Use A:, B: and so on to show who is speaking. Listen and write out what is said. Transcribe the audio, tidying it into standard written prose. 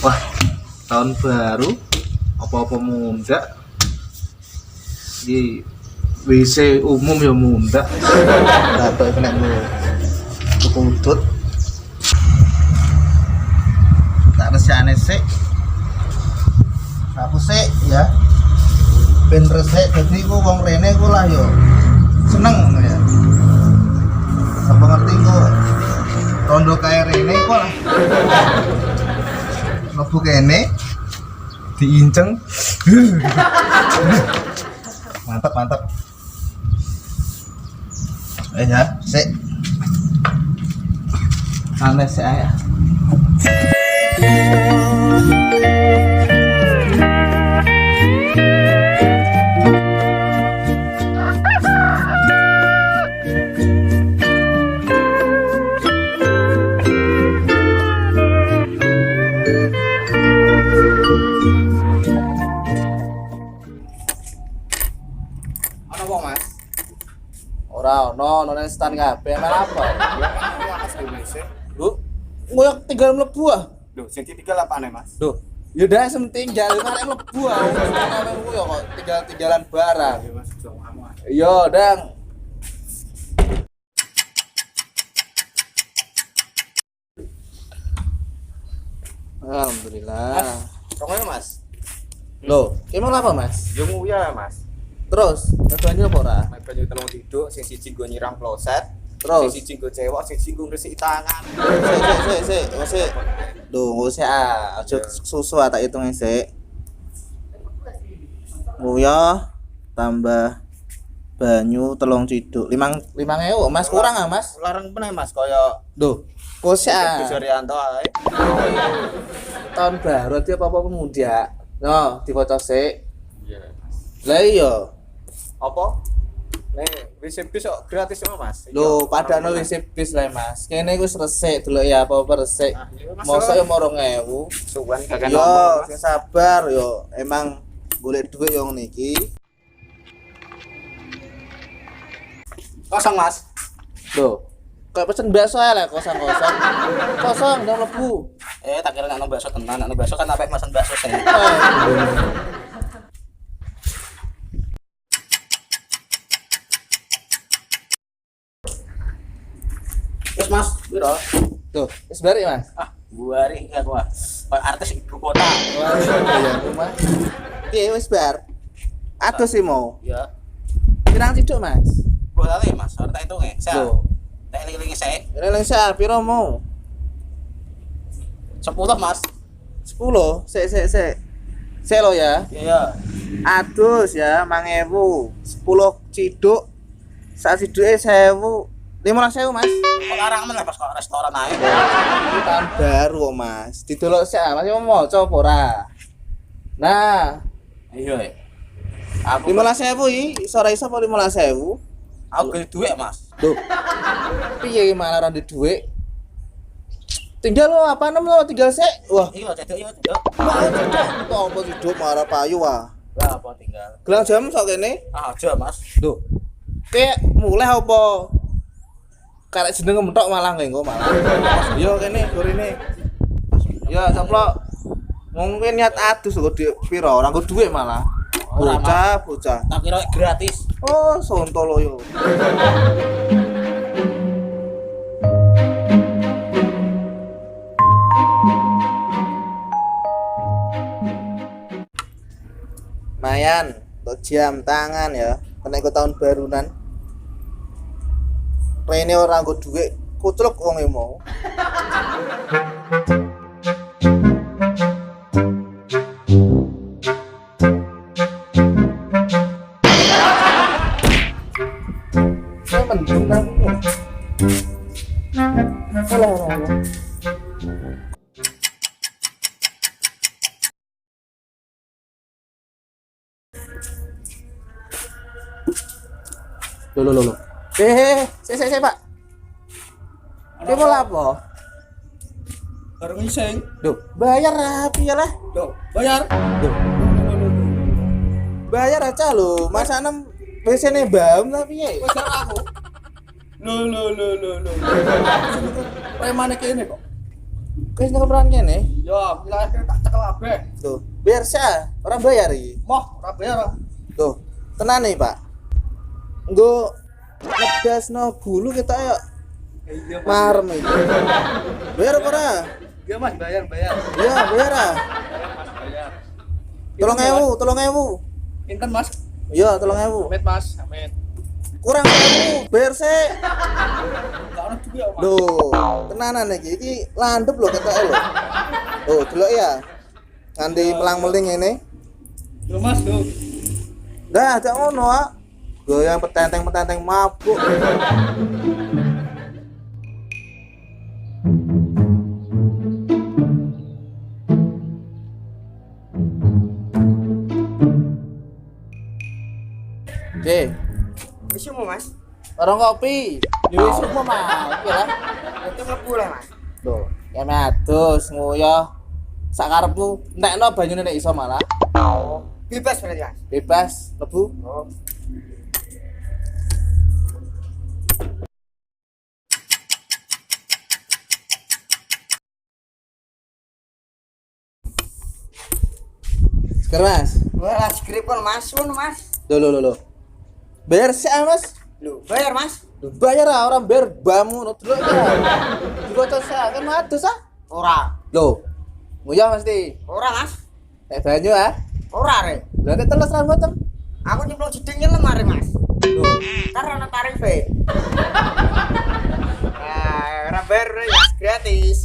A: Wah, tahun baru apa-apa munda di WC umum ya munda. Dapat kena kutut. Tak resane sik. Aku sik ya. Ben resik dadi ku wong rene ku lah yo seneng ngono ya. Apa ngerti ku rondo kae rene ku lah. Mlebu kene diinceng. Mantap. Ya, sik. Sanes sik ae. Ora ono nang stan kabeh malah apa? Lu ngoyak tinggal mlebu ah.
B: Loh, sing ditinggal apane, Mas?
A: Loh, ya udah sing tinggal karek mlebu ah. Aku yo kok tinggal-tinggalan barang.
B: Ya Mas, iso kamu.
A: Iya, Dang. Alhamdulillah.
B: Pokoknya Mas,
A: Loh, emang apa, Mas?
B: yo nguya Mas.
A: Terus, banyu apa ora?
B: Mek banyu telung diduk, sing siji nggo nyiram kloset,
A: Terus?
B: sing siji nggo cewek, sing siji nggo ngresiki tangan.
A: Sik. Loh, nggo sik ah. Aja susu tak hitung sik. Nguya tambah banyu telung ciduk. 5.000 Mas kurang ah, Mas.
B: Larang meneh Mas, kaya
A: Duh, kok sik ah.
B: Gus Arianto ae.
A: Tahun baru dia apa pemuda. No, diwaca sik.
B: Iya.
A: Lah iya.
B: Apa? Nih, WC bis kok gratis sama Mas.
A: Lho, padahal WC bis lah, Mas. Kene wis resik delok ya apa-apa resik.
B: Ah, iya, Mas.
A: Mosok ya 2.000.
B: Suwan kagak
A: Yo,
B: ngomong.
A: sing sabar yo. Emang golek duit yo ngene iki.
B: Kosong Mas.
A: Loh, kayak pesen bakso ae lah kosong-kosong. Kosong udah mlebu.
B: Tak kira nek bakso tenan, nek bakso kan apik mesen bakso sing. Terus Mas, piro?
A: Tuh, wis bari, Mas.
B: Buari enggak gua. Kayak artis ibu kota.
A: Wah, ya rumah. Piye wis bar? Atus sih mau.
B: Ya.
A: Pirang ciduk, Mas?
B: Gua tadi Mas, harta itu nge. Saya.
A: Loh,
B: Tak eling-eling saya.
A: ini lengsa piro mau?
B: 10 Mas.
A: 10. Sik. Sik lo ya.
B: Iya.
A: Atus ya, 5.000. 10 ciduk. Sak ciduke 1.000. 15.000, Mas.
B: Kok larang men pas kok restoran ae.
A: Ini tahun baru, Mas. Didelok sik, Mas. Mau maca apa ora? Nah,
B: Iya. Aku
A: 15.000 iki iso ora iso apa 15.000?
B: aku gede duit Mas.
A: Duh. Piye malah ora ndek dhuwit? Tinggal lo apa nem lo tinggal sik. Wah,
B: Iya, cedok iya cedok.
A: kok apa hidup marah payu wah.
B: Lah apa tinggal.
A: Gelang jam sok kene.
B: Aja Mas.
A: Duh. Kayak mulai apa? Karek jeneng mentok malah engko malah. Yo kene gorene. Ya saplok. Mungkin niat adus kok di piro ora nggo dhuwit malah.
B: Ora,
A: Bocah.
B: Tak kira gratis.
A: Oh, sontolo yo. Mayan, untuk jam tangan ya. Kena ikut tahun barunan. Rene ora nggo dhuwit, kucluk wong e mau. Saya mendung nang. Alah. Loh. Saya Pak. Dia mau apa?
B: Bareng ngising.
A: Duh, bayar rapi ya lah.
B: Loh, bayar.
A: Duh. Bayar aja lo. Masa 6 WC-ne Mbam tapi ya.
B: Wis ora aku. Lho. Premane kene kok.
A: Wis ngeperan kene.
B: Ya, wilayah kene tak cekel kabeh.
A: Tuh, biar sah, orang bayar iki.
B: Moh, ora bayar.
A: Tuh, tenan nih, Pak. Nggo ngedasno bulu kita ya
B: Iya,
A: marem iki. Bayar apa ora?
B: Iya, Mas, bayar.
A: Iya, bayar ah.
B: Bayar.
A: 3.000.
B: Pinten, Mas?
A: Iya, 3.000.
B: Amit, Mas. Amit.
A: Kurang 1.000, bayar sih.
B: Enggak ono duwe, Mas.
A: Loh, tenanan iki landep lho ketoke lho. Oh, delok ya. Nganti melang-meling ini.
B: Lho, Mas, lho.
A: Dah, jak ngono, ah. Goyang petenteng mabuk. Oke,
C: Wis mau Mas.
A: orang kopi. Dewi semua mah, oke lah.
C: Itu ngebule Mas.
A: Loh, ya adus nguyah. Sak karepmu, nekno banyune nek iso malah.
C: Oh, bebas berarti Mas.
A: Bebas, lebu.
C: Oh.
A: Keras.
C: Wah, skrip kon Mas, ngono Mas.
A: Loh. Bayar sih, Mas.
C: Lho, bayar Mas.
A: Loh, bayar ah, orang bayar bamu no delok ya. Digoco sah kan adus ah.
C: Ora.
A: Loh. Nguyah mesti.
C: Ora Mas.
A: Nek banyu ah.
C: Ora re.
A: Lah nek teles ra mboten.
C: Aku nyemplung jeding nyelem mari Mas.
A: Loh.
C: Karena ana tarife. Ora bayar Mas, gratis.